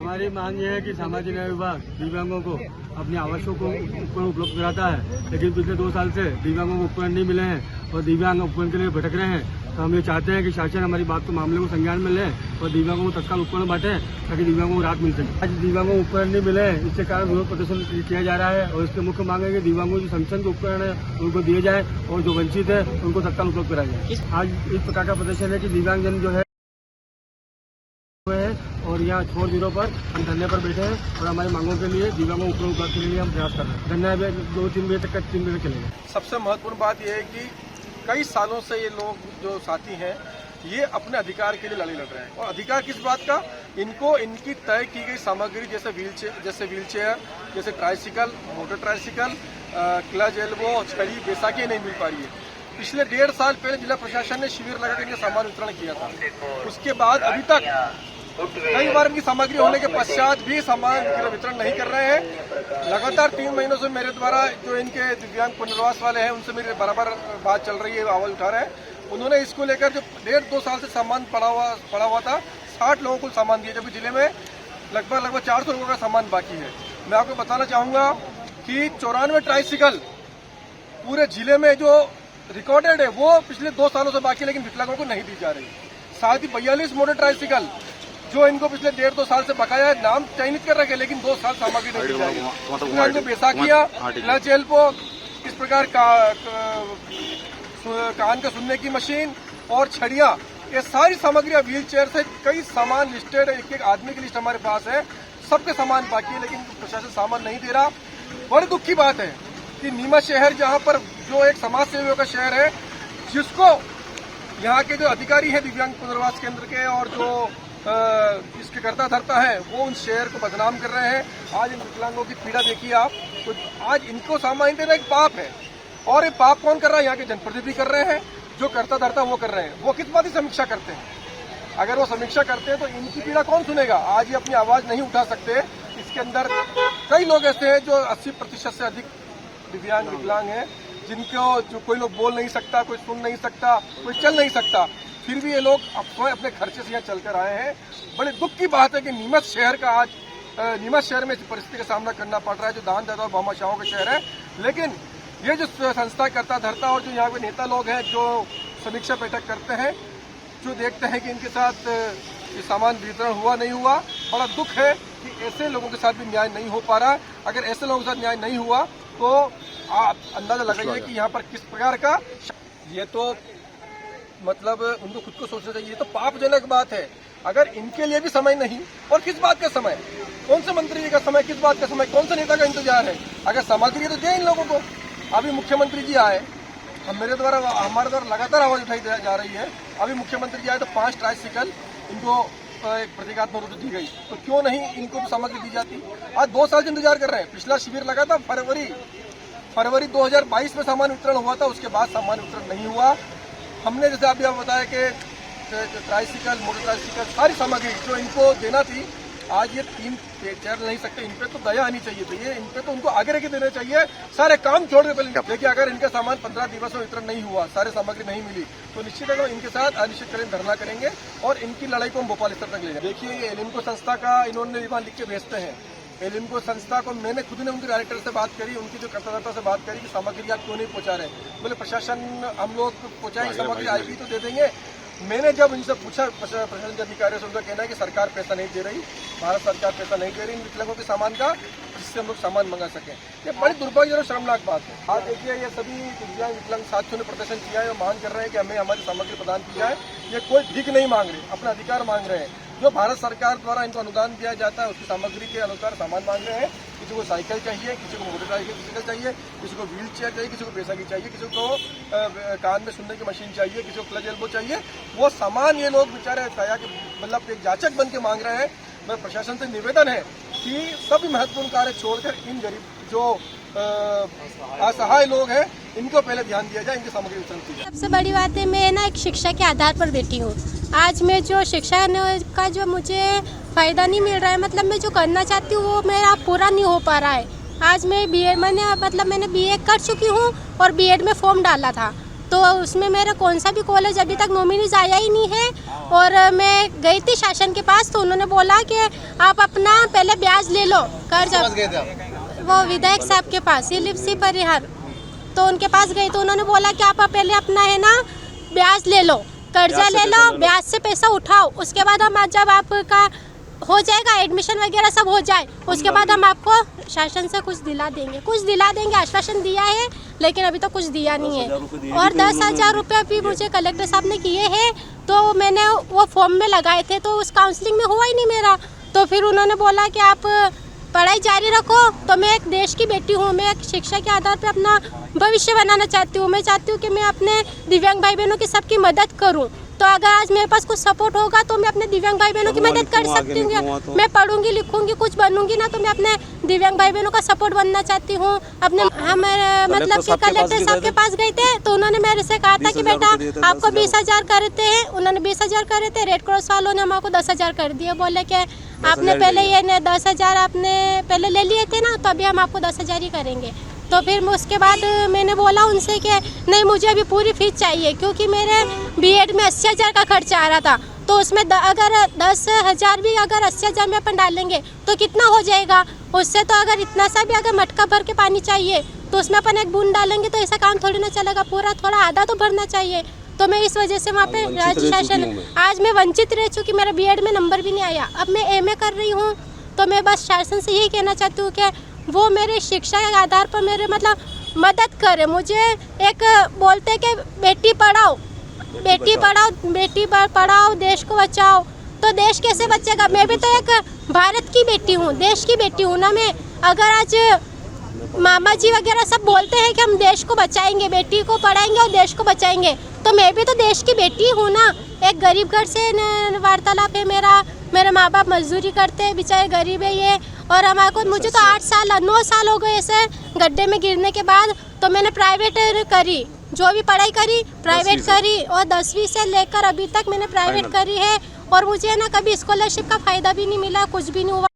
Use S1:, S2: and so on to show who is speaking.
S1: हमारी मांग ये है कि सामाजिक न्याय विभाग दिव्यांगों को अपनी आवश्यक उपकरण उपलब्ध कराता है, लेकिन पिछले 2 साल से दिव्यांगों को उपकरण नहीं मिले हैं और दिव्यांग उपकरण के लिए भटक रहे हैं। तो हम ये चाहते हैं कि शासन हमारी बात को मामले को संज्ञान में ले और दिव्यांगों को तत्काल उपकरण बांटे ताकि दिव्यांगों को राहत मिल सके। आज दिव्यांगों को उपकरण नहीं मिले, इसके कारण विरोध प्रदर्शन किया जा रहा है और इसकी मुख्य मांग है कि दिव्यांगों जो संरक्षण के उपकरण है उनको दिए जाए और जो वंचित है उनको तत्काल उपलब्ध कराया जाए। आज इस प्रकार का प्रदर्शन है कि दिव्यांगजन जो है और यहाँ 4 दिनों पर हम धरने पर बैठे हैं और हमारी मांगों के लिए दिव्यांगों उपकरण उपलब्ध के लिए हम प्रयास कर रहे हैं। धरना 2-3 बजे तक 3 बजे चलेगा।
S2: सबसे महत्वपूर्ण बात यह है कि कई सालों से ये लोग जो साथी हैं ये अपने अधिकार के लिए लड़ाई लड़ रहे हैं। और अधिकार किस बात का? इनको इनकी तय की गई सामग्री जैसे व्हील चेयर, जैसे tricycle, motor tricycle, clutch elbow, छड़ी, बैसाखी नहीं मिल पा रही है। पिछले 1.5 साल पहले जिला प्रशासन ने शिविर लगाकर इनका सामान वितरण किया था। उसके बाद अभी तक कई बार इनकी सामग्री होने के पश्चात भी सामान वितरण नहीं कर रहे हैं। लगातार 3 महीनों से मेरे द्वारा जो इनके दिव्यांग पुनर्वास वाले हैं उनसे मेरी बराबर बात चल रही है, आवाज उठा रहे हैं। उन्होंने इसको लेकर जो 1.5-2 साल से सामान पड़ा हुआ था, 60 लोगों को सामान दिया, जबकि जिले में लगभग 400 लोगों का सामान बाकी है। मैं आपको बताना चाहूंगा कि 94 ट्राइसिकल पूरे जिले में जो रिकॉर्डेड है वो पिछले 2 सालों से बाकी, लेकिन विकलांगों को नहीं दी जा रही। साथ ही 42 मोटर ट्राइसिकल जो इनको पिछले 1.5-2 साल से बकाया है, नाम चयनित कर रखे लेकिन 2 साल सामग्री नहीं दी जाएगी। जो बैसाखियां, क्लच एल्बो, इस प्रकार कान का सुनने की मशीन और छड़ियां, ये सारी सामग्रियां व्हील चेयर से कई सामान लिस्टेड, एक आदमी की लिस्ट हमारे पास है, सबके सामान बाकी है लेकिन प्रशासन सामान नहीं दे रहा। बड़ी दुख की बात है कि नीमच शहर जहां पर जो एक समाज सेवियों का शहर है, जिसको यहाँ के जो अधिकारी हैं दिव्यांग पुनर्वास केंद्र के और जो इसके करता धरता है वो उन शहर को बदनाम कर रहे हैं। आज इन विकलांगों की पीड़ा देखिए आप, तो आज इनको सामान देना एक पाप है और ये पाप कौन कर रहा है? यहाँ के जनप्रतिनिधि कर रहे हैं, जो करता धरता वो कर रहे हैं। वो किस बात की समीक्षा करते हैं? अगर वो समीक्षा करते हैं तो इनकी पीड़ा कौन सुनेगा? आज ये अपनी आवाज नहीं उठा सकते। इसके अंदर कई लोग ऐसे हैं जो 80% से अधिक दिव्यांग विकलांग हैं, जिनको जो कोई लोग बोल नहीं सकता, कोई सुन नहीं सकता, कोई चल नहीं सकता, फिर भी ये लोग अपने खर्चे से यहाँ चलकर आए हैं। बड़े दुख की बात है कि नीमच शहर में इस परिस्थिति का सामना करना पड़ रहा है, जो दानदाता और भामाशाहों का शहर है। लेकिन ये जो संस्था करता धरता और जो यहाँ के नेता लोग हैं जो समीक्षा बैठक करते हैं, जो देखते हैं कि इनके साथ ये सामान वितरण हुआ नहीं हुआ, बड़ा दुख है कि ऐसे लोगों के साथ भी न्याय नहीं हो पा रहा। अगर ऐसे लोगों के साथ न्याय नहीं हुआ तो आप अंदाजा लगाइए कि यहाँ पर किस प्रकार का, ये तो मतलब उनको खुद को सोचना चाहिए। ये तो पापजनक बात है। अगर इनके लिए भी समय नहीं, और किस बात का समय, कौन से मंत्री का समय, किस बात का समय, कौन से नेता का इंतजार है? अगर सामग्री तो दे इन लोगों को। अभी मुख्यमंत्री जी आए, हमारे द्वारा लगातार आवाज उठाई जा रही है। अभी मुख्यमंत्री जी आए तो 5 ट्राइसिकल इनको एक प्रतीकात्मक रूप दी गई, तो क्यों नहीं इनको भी सामग्री दी जाती? आज 2 साल से इंतजार कर रहे हैं। पिछला शिविर लगा था फरवरी 2022 में सामान वितरण हुआ था, उसके बाद सामान वितरण नहीं हुआ। हमने जैसे अभी आपको बताया कि ट्राइसिकल, मोटर ट्राइसिकल, सारी सामग्री जो इनको देना थी, आज ये 3 चल नहीं सकते। इन पे तो दया आनी चाहिए, इन पे तो उनको आगे रख देना चाहिए। सारे काम छोड़ के पहले देखिए, अगर इनका सामान 15 दिवस में वितरण नहीं हुआ, सारे सामग्री नहीं मिली, तो निश्चित है इनके साथ अनिश्चितकालीन धरना करेंगे और इनकी लड़ाई को हम भोपाल स्तर तक ले जाएंगे। देखिए, ये एलिम्को संस्था का इन्होंने विमान लिख के भेजते हैं। एलिम्को संस्था को मैंने खुद ने उनके डायरेक्टर से बात करी, उनकी जो कर्ताधर्ता से बात करी कि सामग्री आप क्यों नहीं पहुंचा रहे? बोले प्रशासन, हम लोग पहुंचाएंगे, सामग्री आएगी तो दे देंगे। मैंने जब इनसे पूछा, प्रशासन के अधिकारियों से, उनका कहना है कि सरकार पैसा नहीं दे रही, भारत सरकार पैसा नहीं दे रही इन विकलांगों के सामान का, जिससे हम लोग सामान मंगा सकें। ये बड़ी दुर्भाग्यजनक शर्मनाक बात है। हाँ देखिए, ये सभी दिव्यांग विकलांग साथियों ने प्रदर्शन किया है और मांग कर रहे हैं कि हमें हमारी सामग्री प्रदान की जाए। ये कोई भीख नहीं मांग रहे, अपना अधिकार मांग रहे हैं। जो भारत सरकार द्वारा इनको अनुदान दिया जाता है उसकी सामग्री के अनुसार सामान मांग रहे हैं। किसी को साइकिल चाहिए, किसी को मोटरसाइकिल चाहिए, किसी को व्हील चेयर चाहिए, किसी को बैसाखी चाहिए, किसी को कान में सुनने की मशीन चाहिए, किसी को क्लच एल्बो चाहिए। वो सामान ये लोग बेचारे मतलब एक जाचक बन के मांग रहे हैं। मैं प्रशासन से निवेदन है कि सभी महत्वपूर्ण कार्य छोड़कर इन गरीब जो असहाय लोग हैं, इनको पहले ध्यान दिया जाए, इनकी सामग्री वितरण की जाए।
S3: सबसे बड़ी बात है, मैं ना एक शिक्षा के आधार पर बैठी हूँ। आज मैं जो शिक्षा का जो मुझे फ़ायदा नहीं मिल रहा है, मतलब मैं जो करना चाहती हूँ वो मेरा पूरा नहीं हो पा रहा है। आज मैं मैंने BA कर चुकी हूँ और B.Ed में फॉर्म डाला था, तो उसमें मेरा कौन सा भी कॉलेज अभी तक नॉमिनीज आया ही नहीं है। और मैं गई थी शासन के पास, तो उन्होंने बोला कि आप अपना पहले ब्याज ले लो कर्ज। वो विधायक साहब के पास, ये लिप्सी परिहार, तो उनके पास गई तो उन्होंने बोला कि आप पहले अपना है ना ब्याज ले लो, कर्जा ले लो, ब्याज से पैसा उठाओ, उसके बाद हम जब आपका हो जाएगा एडमिशन वगैरह सब हो जाए, उसके बाद हम आपको शासन से कुछ दिला देंगे, आश्वासन दिया है लेकिन अभी तो कुछ दिया नहीं है। और 10,000 रुपये भी मुझे कलेक्टर साहब ने किए हैं, तो मैंने वो फॉर्म में लगाए थे, तो उस काउंसलिंग में हुआ ही नहीं मेरा। तो फिर उन्होंने बोला कि आप पढ़ाई जारी रखो। तो मैं एक देश की बेटी हूँ, मैं एक शिक्षा के आधार पर अपना भविष्य बनाना चाहती हूँ। मैं चाहती हूँ कि मैं अपने दिव्यांग भाई बहनों की सबकी मदद करूँ। तो अगर आज मेरे पास कुछ सपोर्ट होगा तो मैं अपने दिव्यांग भाई बहनों की मदद कर सकती हूँ। मैं पढ़ूंगी लिखूंगी कुछ बनूंगी ना, तो मैं अपने दिव्यांग भाई बहनों का सपोर्ट बनना चाहती हूँ। अपने मतलब कि कलेक्टर साहब के पास गए थे, तो उन्होंने मेरे से कहा था कि बेटा आपको 20,000 करते हैं। उन्होंने 20,000 करे थे, रेड क्रॉस वालों ने हमको 10,000 कर दिए। बोले कि आपने पहले ये 10,000 आपने पहले ले लिए थे ना, तो अभी हम आपको 10,000 ही करेंगे। तो फिर उसके बाद मैंने बोला उनसे कि नहीं, मुझे अभी पूरी फीस चाहिए, क्योंकि मेरे बीएड में 80,000 का खर्चा आ रहा था। तो उसमें अगर 10,000 भी अगर 80,000 में अपन डालेंगे तो कितना हो जाएगा। उससे तो अगर इतना सा भी अगर मटका भर के पानी चाहिए तो उसमें अपन एक बूंद डालेंगे तो ऐसा काम थोड़ी ना चलेगा, पूरा थोड़ा आधा तो भरना चाहिए। तो मैं इस वजह से वहाँ पे राज्य शासन, आज मैं वंचित रह चुकी, मेरा बीएड में नंबर भी नहीं आया। अब मैं एमए कर रही हूँ, तो मैं बस शासन से यही कहना चाहती हूँ कि वो मेरे शिक्षा के आधार पर मेरे मतलब मदद करे। मुझे एक बोलते कि बेटी पढ़ाओ, बेटी पढ़ाओ, देश को बचाओ। तो देश कैसे बचेगा? मैं भी तो एक भारत की बेटी हूँ, देश की बेटी हूँ ना मैं। अगर आज मामा जी वगैरह सब बोलते हैं कि हम देश को बचाएंगे, बेटी को पढ़ाएंगे और देश को बचाएंगे, तो मैं भी तो देश की बेटी हूँ ना। एक गरीब घर से वार्तालाप है मेरा, मेरे माँ बाप मजदूरी करते हैं, बेचारे गरीब है ये। और हमारे को, मुझे तो 9 साल हो गए ऐसे गड्ढे में गिरने के बाद। तो मैंने प्राइवेट करी, जो भी पढ़ाई करी प्राइवेट करी, और 10वीं से लेकर अभी तक मैंने प्राइवेट करी है। और मुझे ना कभी स्कॉलरशिप का फ़ायदा भी नहीं मिला, कुछ भी नहीं हुआ।